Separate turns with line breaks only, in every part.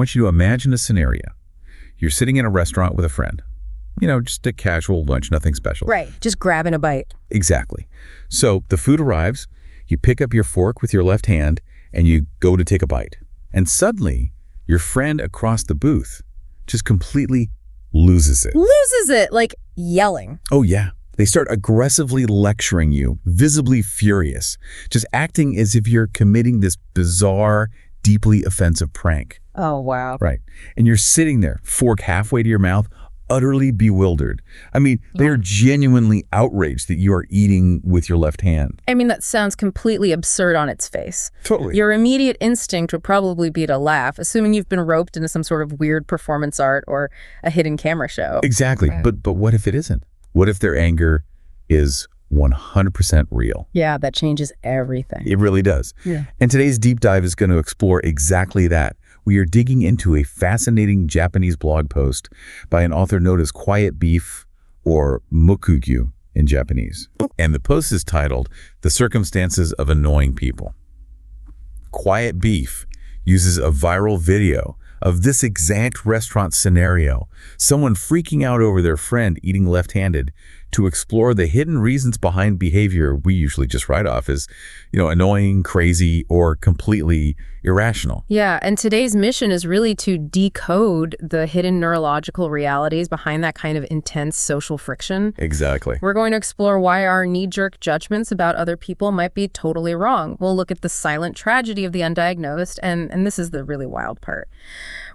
want you to imagine a scenario. You're sitting in a restaurant with a friend. Just a casual lunch, nothing special.
Right, just grabbing a bite.
Exactly. So the food arrives, you pick up your fork with your left hand, and you go to take a bite. And suddenly, your friend across the booth just completely loses it.
Loses it, like yelling.
Oh, yeah. They start aggressively lecturing you, visibly furious, just acting as if you're committing this bizarre, deeply offensive prank.
Oh, wow.
Right. And you're sitting there, fork halfway to your mouth, utterly bewildered. I mean, they are genuinely outraged that you are eating with your left hand.
I mean, that sounds completely absurd on its face.
Totally.
Your immediate instinct would probably be to laugh, assuming you've been roped into some sort of weird performance art or a hidden camera show.
Exactly.
Right.
But what if it isn't? What if their anger is 100% real?
Yeah, that changes everything.
It really does.
Yeah.
And today's deep dive is going to explore exactly that. We are digging into a fascinating Japanese blog post by an author known as QuietBeef, or Moku-Gyuu in Japanese. And the post is titled, "The Circumstances of Annoying People." QuietBeef uses a viral video of this exact restaurant scenario, someone freaking out over their friend eating left-handed, to explore the hidden reasons behind behavior we usually just write off as, annoying, crazy, or completely irrational.
Yeah, and today's mission is really to decode the hidden neurological realities behind that kind of intense social friction.
Exactly.
We're going to explore why our knee-jerk judgments about other people might be totally wrong. We'll look at the silent tragedy of the undiagnosed, and this is the really wild part.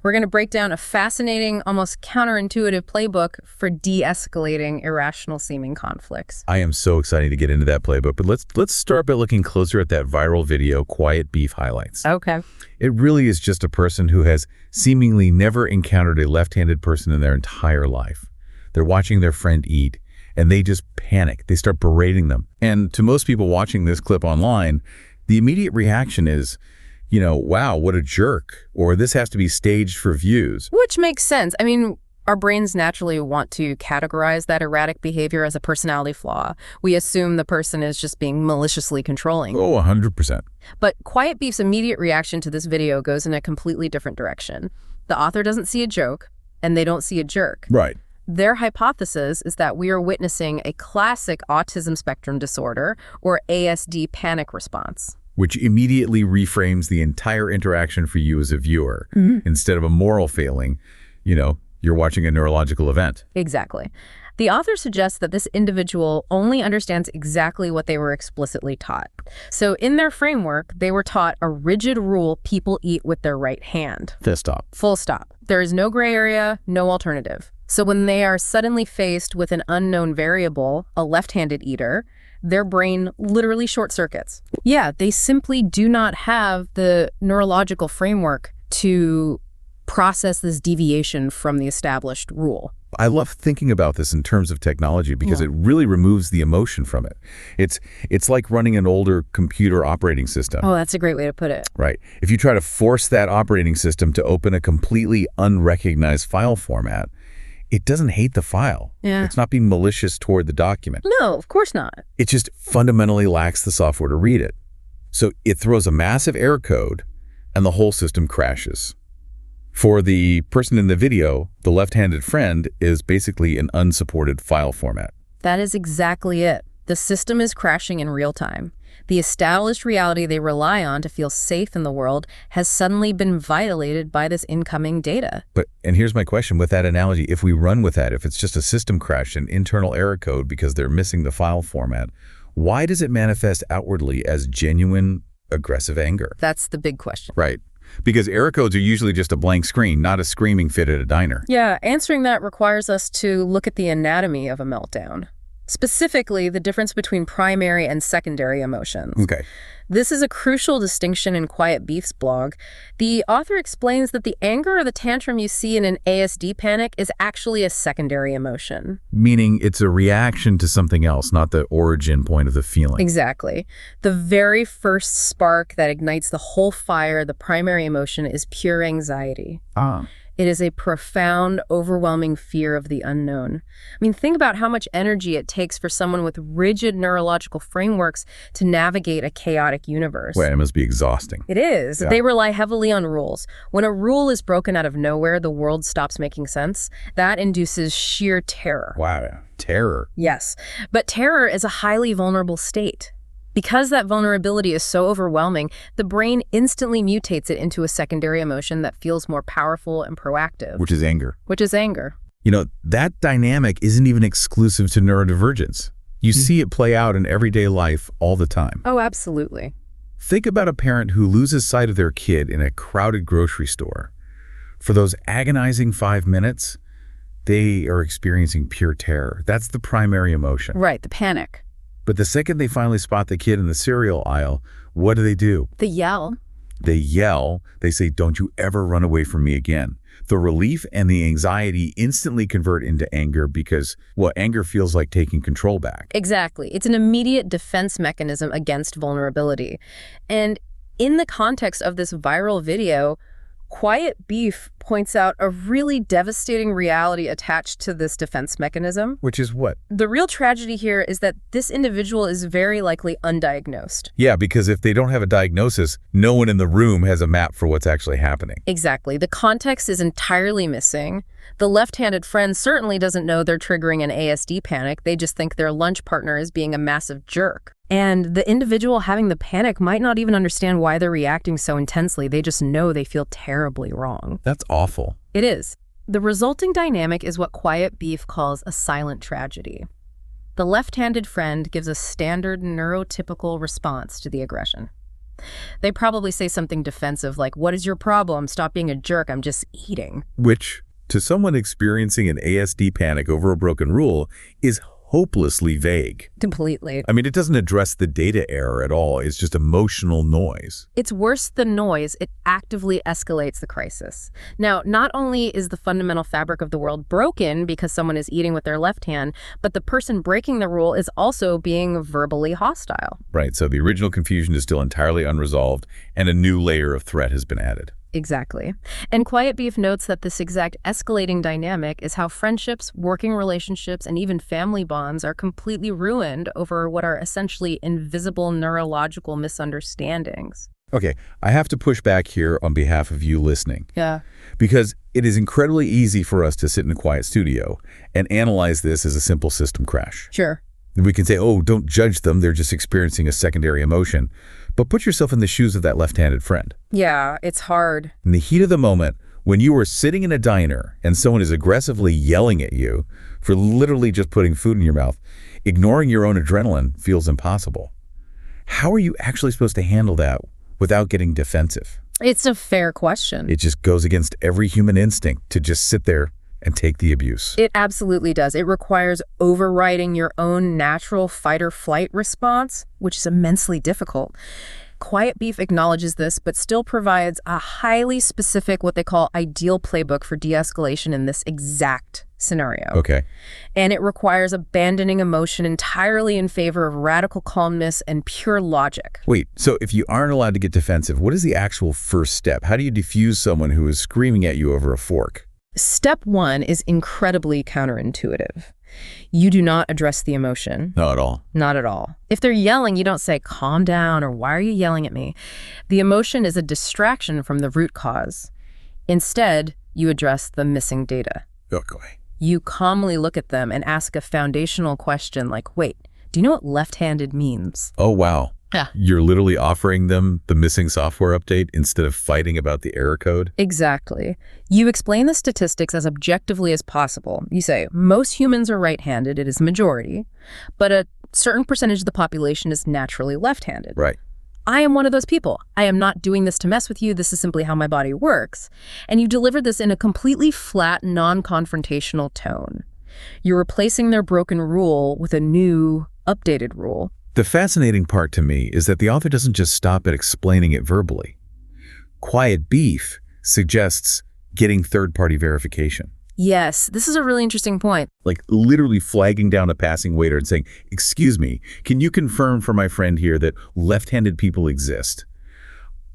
We're going to break down a fascinating, almost counterintuitive playbook for de-escalating irrational-seeming conflicts.
I am so excited to get into that playbook, but let's start by looking closer at that viral video QuietBeef highlights.
Okay.
It really is just a person who has seemingly never encountered a left-handed person in their entire life. They're watching their friend eat, and they just panic. They start berating them. And to most people watching this clip online, the immediate reaction is, wow, what a jerk, or this has to be staged for views.
Which makes sense. I mean, our brains naturally want to categorize that erratic behavior as a personality flaw. We assume the person is just being maliciously controlling.
Oh, 100%.
But QuietBeef's immediate reaction to this video goes in a completely different direction. The author doesn't see a joke, and they don't see a jerk.
Right.
Their hypothesis is that we are witnessing a classic autism spectrum disorder, or ASD panic response.
Which immediately reframes the entire interaction for you as a viewer. Instead of a moral failing, you're watching a neurological event.
Exactly. The author suggests that this individual only understands exactly what they were explicitly taught. So in their framework, they were taught a rigid rule: people eat with their right hand.
Fist stop.
Full stop. There is no gray area, no alternative. So when they are suddenly faced with an unknown variable, a left-handed eater, their brain literally short circuits. Yeah, they simply do not have the neurological framework to process this deviation from the established rule.
I love thinking about this in terms of technology because it really removes the emotion from it. It's like running an older computer operating system.
Oh, that's a great way to put it.
Right. If you try to force that operating system to open a completely unrecognized file format, it doesn't hate the file.
Yeah.
It's not being malicious toward the document.
No, of course not.
It just fundamentally lacks the software to read it. So it throws a massive error code and the whole system crashes. For the person in the video, the left-handed friend is basically an unsupported file format.
That is exactly it. The system is crashing in real time. The established reality they rely on to feel safe in the world has suddenly been violated by this incoming data.
And here's my question with that analogy. If we run with that, if it's just a system crash and internal error code because they're missing the file format, why does it manifest outwardly as genuine aggressive anger?
That's the big question.
Right. Because error codes are usually just a blank screen, not a screaming fit at a diner.
Yeah, answering that requires us to look at the anatomy of a meltdown. Specifically, the difference between primary and secondary emotions.
Okay.
This is a crucial distinction in QuietBeef's blog. The author explains that the anger or the tantrum you see in an ASD panic is actually a secondary emotion.
Meaning it's a reaction to something else, not the origin point of the feeling.
Exactly. The very first spark that ignites the whole fire, the primary emotion, is pure anxiety. It is a profound, overwhelming fear of the unknown. I mean, think about how much energy it takes for someone with rigid neurological frameworks to navigate a chaotic universe.
Well, it must be exhausting.
It is.
Yeah.
They rely heavily on rules. When a rule is broken out of nowhere, the world stops making sense. That induces sheer terror.
Wow, terror.
Yes, but terror is a highly vulnerable state. Because that vulnerability is so overwhelming, the brain instantly mutates it into a secondary emotion that feels more powerful and proactive.
Which is anger.
Which is anger.
You know, that dynamic isn't even exclusive to neurodivergence. You see it play out in everyday life all the time.
Oh, absolutely.
Think about a parent who loses sight of their kid in a crowded grocery store. For those agonizing 5 minutes, they are experiencing pure terror. That's the primary emotion.
Right, the panic.
But the second they finally spot the kid in the cereal aisle, what do?
The yell.
They yell. They say, "Don't you ever run away from me again." The relief and the anxiety instantly convert into anger because, well, anger feels like taking control back.
Exactly. It's an immediate defense mechanism against vulnerability. And in the context of this viral video, QuietBeef points out a really devastating reality attached to this defense mechanism.
Which is what?
The real tragedy here is that this individual is very likely undiagnosed.
Yeah, because if they don't have a diagnosis, no one in the room has a map for what's actually happening.
Exactly. The context is entirely missing. The left-handed friend certainly doesn't know they're triggering an ASD panic. They just think their lunch partner is being a massive jerk. And the individual having the panic might not even understand why they're reacting so intensely. They just know they feel terribly wrong.
That's awful.
It is. The resulting dynamic is what QuietBeef calls a silent tragedy. The left-handed friend gives a standard neurotypical response to the aggression. They probably say something defensive like, "What is your problem? Stop being a jerk. I'm just eating."
Which, to someone experiencing an ASD panic over a broken rule, is hopelessly vague.
Completely.
I mean, it doesn't address the data error at all. It's just emotional noise.
It's worse than noise. It actively escalates the crisis. Now, not only is the fundamental fabric of the world broken because someone is eating with their left hand, but the person breaking the rule is also being verbally hostile.
Right, so the original confusion is still entirely unresolved, and a new layer of threat has been added.
Exactly. And QuietBeef notes that this exact escalating dynamic is how friendships, working relationships, and even family bonds are completely ruined over what are essentially invisible neurological misunderstandings.
Okay, I have to push back here on behalf of you listening.
Yeah.
Because it is incredibly easy for us to sit in a quiet studio and analyze this as a simple system crash.
Sure.
We can say, oh, don't judge them, they're just experiencing a secondary emotion. But put yourself in the shoes of that left-handed friend.
Yeah, it's hard.
In the heat of the moment, when you are sitting in a diner and someone is aggressively yelling at you for literally just putting food in your mouth, ignoring your own adrenaline feels impossible. How are you actually supposed to handle that without getting defensive?
It's a fair question.
It just goes against every human instinct to just sit there and take the abuse.
It absolutely does. It requires overriding your own natural fight-or-flight response, which is immensely difficult. QuietBeef acknowledges this, but still provides a highly specific, what they call ideal playbook for de-escalation in this exact scenario.
Okay.
And it requires abandoning emotion entirely in favor of radical calmness and pure logic.
Wait, so if you aren't allowed to get defensive, what is the actual first step? How do you defuse someone who is screaming at you over a fork?
Step one is incredibly counterintuitive. You do not address the emotion.
Not at all.
Not at all. If they're yelling, you don't say, "Calm down," or "Why are you yelling at me?" The emotion is a distraction from the root cause. Instead, you address the missing data.
Okay.
You calmly look at them and ask a foundational question like, "Wait, do you know what left-handed means?"
Oh, wow.
Yeah.
You're literally offering them the missing software update instead of fighting about the error code?
Exactly. You explain the statistics as objectively as possible. You say, most humans are right-handed, it is majority, but a certain percentage of the population is naturally left-handed.
Right.
I am one of those people. I am not doing this to mess with you. This is simply how my body works. And you deliver this in a completely flat, non-confrontational tone. You're replacing their broken rule with a new, updated rule.
The fascinating part to me is that the author doesn't just stop at explaining it verbally. QuietBeef suggests getting third-party verification.
Yes, this is a really interesting point.
Like literally flagging down a passing waiter and saying, "Excuse me, can you confirm for my friend here that left-handed people exist?"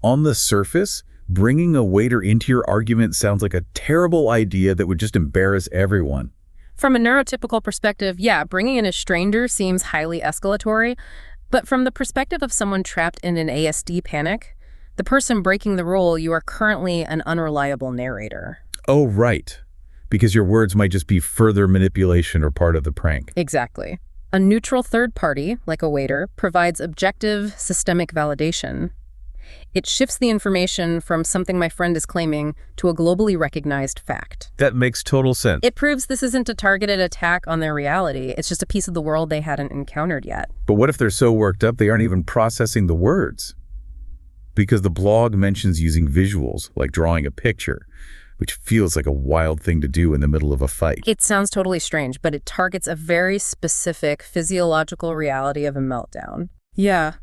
On the surface, Bringing a waiter into your argument sounds like a terrible idea that would just embarrass everyone.
From a neurotypical perspective, yeah, bringing in a stranger seems highly escalatory. But from the perspective of someone trapped in an ASD panic, the person breaking the rule, you are currently an unreliable narrator.
Oh, right. Because your words might just be further manipulation or part of the prank.
Exactly. A neutral third party, like a waiter, provides objective, systemic validation. It shifts the information from something my friend is claiming to a globally recognized fact.
That makes total sense.
It proves this isn't a targeted attack on their reality. It's just a piece of the world they hadn't encountered yet.
But what if they're so worked up they aren't even processing the words? Because the blog mentions using visuals, like drawing a picture, which feels like a wild thing to do in the middle of a fight.
It sounds totally strange, but it targets a very specific physiological reality of a meltdown. Yeah.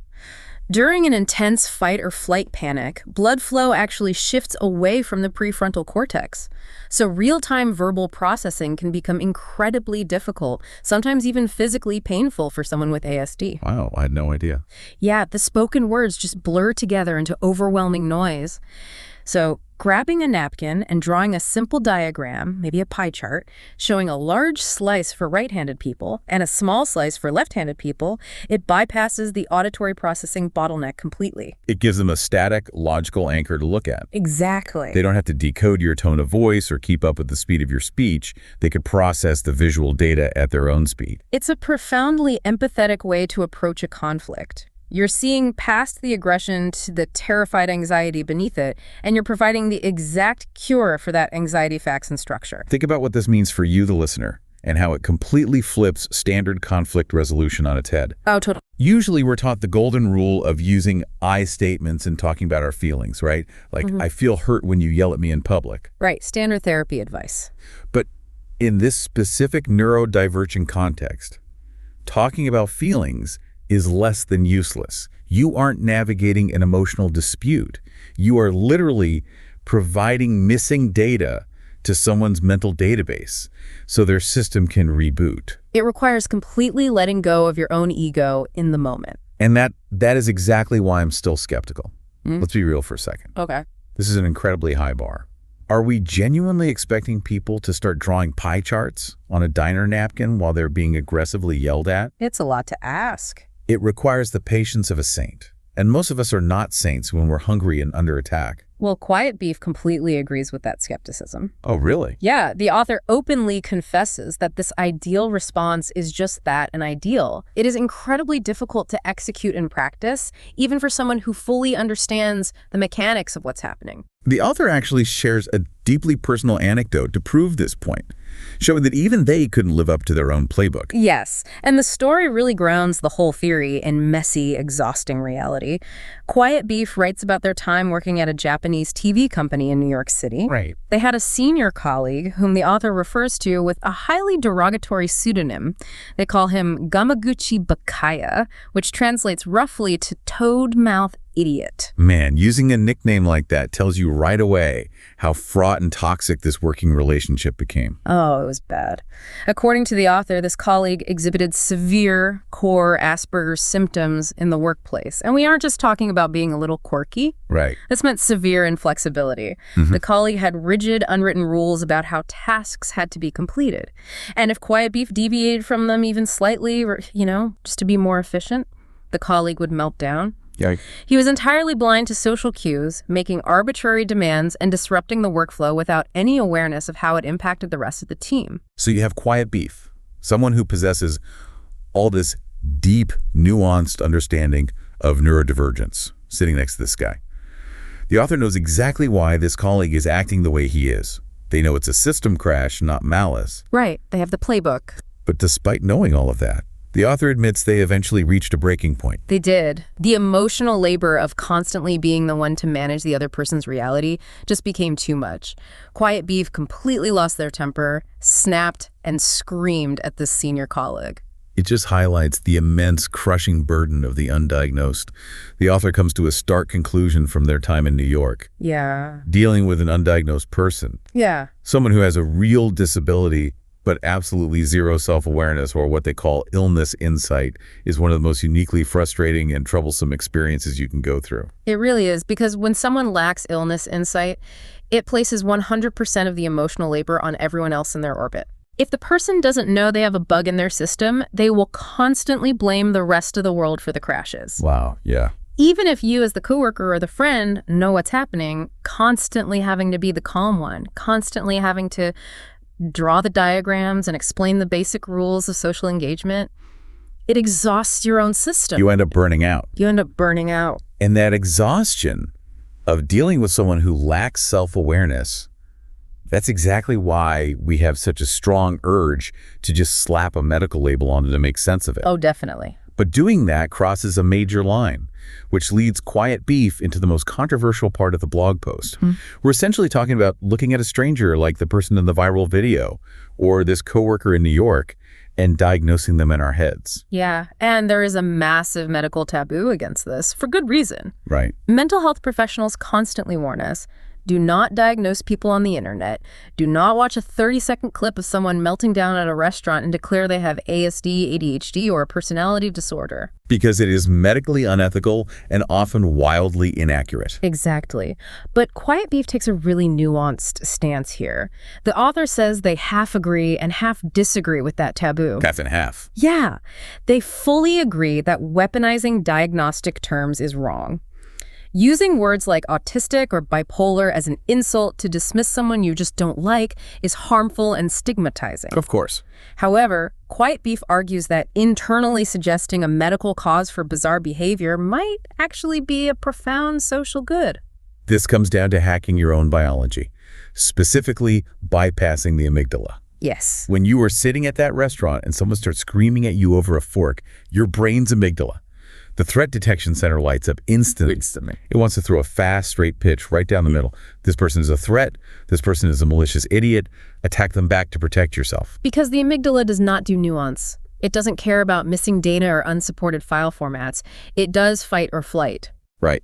During an intense fight or flight panic, blood flow actually shifts away from the prefrontal cortex. So real-time verbal processing can become incredibly difficult, sometimes even physically painful for someone with ASD.
Wow, I had no idea.
Yeah, the spoken words just blur together into overwhelming noise. So grabbing a napkin and drawing a simple diagram, maybe a pie chart, showing a large slice for right-handed people and a small slice for left-handed people, it bypasses the auditory processing bottleneck completely.
It gives them a static, logical anchor to look at.
Exactly.
They don't have to decode your tone of voice or keep up with the speed of your speech. They could process the visual data at their own speed.
It's a profoundly empathetic way to approach a conflict. You're seeing past the aggression to the terrified anxiety beneath it, and you're providing the exact cure for that anxiety facts and structure.
Think about what this means for you, the listener, and how it completely flips standard conflict resolution on its head.
Oh, totally.
Usually we're taught the golden rule of using I statements and talking about our feelings, right? Like, I feel hurt when you yell at me in public.
Right, standard therapy advice.
But in this specific neurodivergent context, talking about feelings is less than useless. You aren't navigating an emotional dispute. You are literally providing missing data to someone's mental database so their system can reboot.
It requires completely letting go of your own ego in the moment.
And that is exactly why I'm still skeptical. Let's be real for a second.
Okay.
This is an incredibly high bar. Are we genuinely expecting people to start drawing pie charts on a diner napkin while they're being aggressively yelled at?
It's a lot to ask.
It requires the patience of a saint. And most of us are not saints when we're hungry and under attack.
Well, QuietBeef completely agrees with that skepticism.
Oh, really?
Yeah, the author openly confesses that this ideal response is just that, an ideal. It is incredibly difficult to execute in practice, even for someone who fully understands the mechanics of what's happening.
The author actually shares a deeply personal anecdote to prove this point, showing that even they couldn't live up to their own playbook.
Yes, and the story really grounds the whole theory in messy, exhausting reality. QuietBeef writes about their time working at a Japanese TV company in New York City.
Right.
They had a senior colleague whom the author refers to with a highly derogatory pseudonym. They call him Gamaguchi Bakaya, which translates roughly to toad mouth idiot.
Man, using a nickname like that tells you right away how fraught and toxic this working relationship became.
Oh, it was bad. According to the author, this colleague exhibited severe core Asperger's symptoms in the workplace. And we aren't just talking about being a little quirky.
Right.
This meant severe inflexibility. The colleague had rigid, unwritten rules about how tasks had to be completed. And if QuietBeef deviated from them even slightly, or, just to be more efficient, the colleague would melt down.
Yeah.
He was entirely blind to social cues, making arbitrary demands and disrupting the workflow without any awareness of how it impacted the rest of the team.
So you have QuietBeef, someone who possesses all this deep, nuanced understanding of neurodivergence, sitting next to this guy. The author knows exactly why this colleague is acting the way he is. They know it's a system crash, not malice.
Right. They have the playbook.
But despite knowing all of that, the author admits they eventually reached a breaking point.
They did. The emotional labor of constantly being the one to manage the other person's reality just became too much. QuietBeef completely lost their temper, snapped, and screamed at this senior colleague.
It just highlights the immense, crushing burden of the undiagnosed. The author comes to a stark conclusion from their time in New York.
Yeah.
Dealing with an undiagnosed person.
Yeah.
Someone who has a real disability But absolutely zero self-awareness, or what they call illness insight, is one of the most uniquely frustrating and troublesome experiences you can go through.
It really is, because when someone lacks illness insight, it places 100% of the emotional labor on everyone else in their orbit. If the person doesn't know they have a bug in their system, they will constantly blame the rest of the world for the crashes.
Wow, yeah.
Even if you as the coworker or the friend know what's happening, constantly having to be the calm one, constantly having to draw the diagrams and explain the basic rules of social engagement, it exhausts your own system.
You end up burning out.
You end up burning out.
And that exhaustion of dealing with someone who lacks self-awareness, that's exactly why we have such a strong urge to just slap a medical label on it to make sense of it.
Oh, definitely.
But doing that crosses a major line, which leads QuietBeef into the most controversial part of the blog post. We're essentially talking about looking at a stranger like the person in the viral video or this coworker in New York and diagnosing them in our heads.
Yeah, and there is a massive medical taboo against this, for good reason.
Right.
Mental health professionals constantly warn us, do not diagnose people on the internet. Do not watch a 30-second clip of someone melting down at a restaurant and declare they have ASD, ADHD, or a personality disorder.
Because it is medically unethical and often wildly inaccurate.
Exactly. But QuietBeef takes a really nuanced stance here. The author says they half agree and half disagree with that taboo.
Half and half.
Yeah. They fully agree that weaponizing diagnostic terms is wrong. Using words like autistic or bipolar as an insult to dismiss someone you just don't like is harmful and stigmatizing.
Of course.
However, QuietBeef argues that internally suggesting a medical cause for bizarre behavior might actually be a profound social good.
This comes down to hacking your own biology, specifically bypassing the amygdala.
Yes.
When you are sitting at that restaurant and someone starts screaming at you over a fork, your brain's amygdala, the threat detection center, lights up instantly. It wants to throw a fast, straight pitch right down the middle. This person is a threat. This person is a malicious idiot. Attack them back to protect yourself.
Because the amygdala does not do nuance. It doesn't care about missing data or unsupported file formats. It does fight or flight.
Right.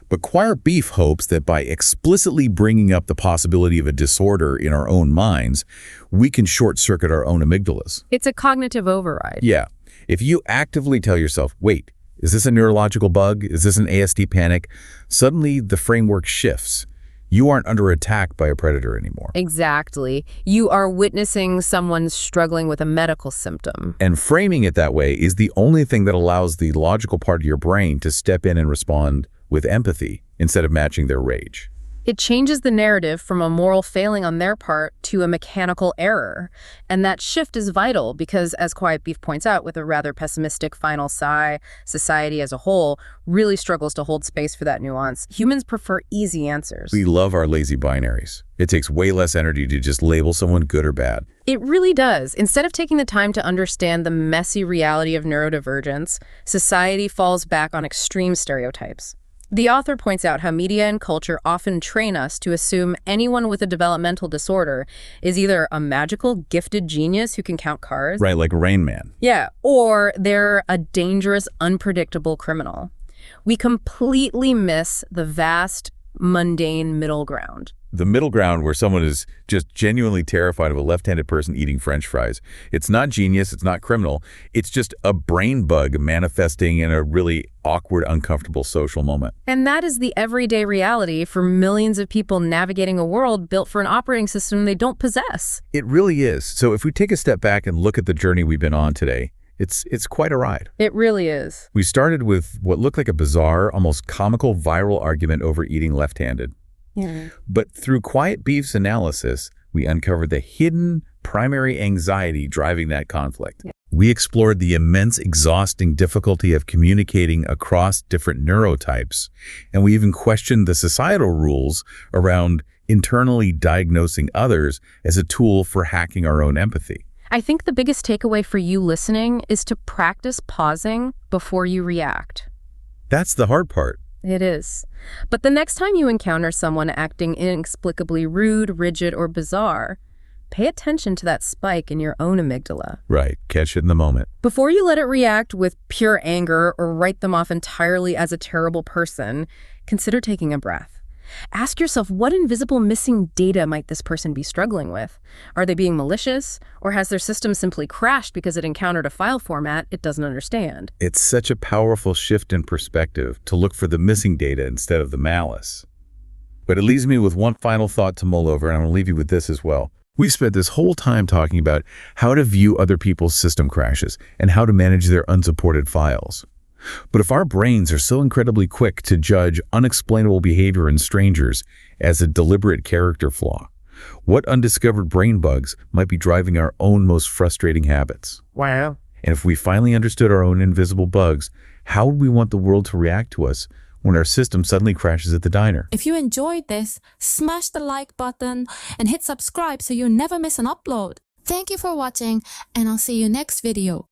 But QuietBeef hopes that by explicitly bringing up the possibility of a disorder in our own minds, we can short-circuit our own amygdalas.
It's a cognitive override.
Yeah. If you actively tell yourself, wait, is this a neurological bug? Is this an ASD panic? Suddenly, the framework shifts. You aren't under attack by a predator anymore.
Exactly. You are witnessing someone struggling with a medical symptom.
And framing it that way is the only thing that allows the logical part of your brain to step in and respond with empathy instead of matching their rage.
It changes the narrative from a moral failing on their part to a mechanical error. And that shift is vital because, as QuietBeef points out with a rather pessimistic final sigh, society as a whole really struggles to hold space for that nuance. Humans prefer easy answers.
We love our lazy binaries. It takes way less energy to just label someone good or bad.
It really does. Instead of taking the time to understand the messy reality of neurodivergence, society falls back on extreme stereotypes. The author points out how media and culture often train us to assume anyone with a developmental disorder is either a magical, gifted genius who can count cars.
Right, like Rain Man.
Yeah, or they're a dangerous, unpredictable criminal. We completely miss the vast, mundane middle ground.
The middle ground where someone is just genuinely terrified of a left-handed person eating French fries. It's not genius, it's not criminal. It's just a brain bug manifesting in a really awkward, uncomfortable social moment.
And that is the everyday reality for millions of people navigating a world built for an operating system they don't possess.
It really is. So if we take a step back and look at the journey we've been on today, it's quite a ride.
It really is.
We started with what looked like a bizarre, almost comical viral argument over eating left-handed.
Yeah.
But through QuietBeef's analysis, we uncovered the hidden primary anxiety driving that conflict.
Yeah.
We explored the immense, exhausting difficulty of communicating across different neurotypes, and we even questioned the societal rules around internally diagnosing others as a tool for hacking our own empathy.
I think the biggest takeaway for you listening is to practice pausing before you react.
That's the hard part.
It is. But the next time you encounter someone acting inexplicably rude, rigid, or bizarre, pay attention to that spike in your own amygdala.
Right. Catch it in the moment.
Before you let it react with pure anger or write them off entirely as a terrible person, consider taking a breath. Ask yourself, what invisible missing data might this person be struggling with? Are they being malicious, or has their system simply crashed because it encountered a file format it doesn't understand?
It's such a powerful shift in perspective to look for the missing data instead of the malice. But it leaves me with one final thought to mull over, and I'm going to leave you with this as well. We've spent this whole time talking about how to view other people's system crashes and how to manage their unsupported files. But if our brains are so incredibly quick to judge unexplainable behavior in strangers as a deliberate character flaw, what undiscovered brain bugs might be driving our own most frustrating habits?
Wow.
And if we finally understood our own invisible bugs, how would we want the world to react to us when our system suddenly crashes at the diner?
If you enjoyed this, smash the like button and hit subscribe so you never miss an upload. Thank you for watching, and I'll see you next video.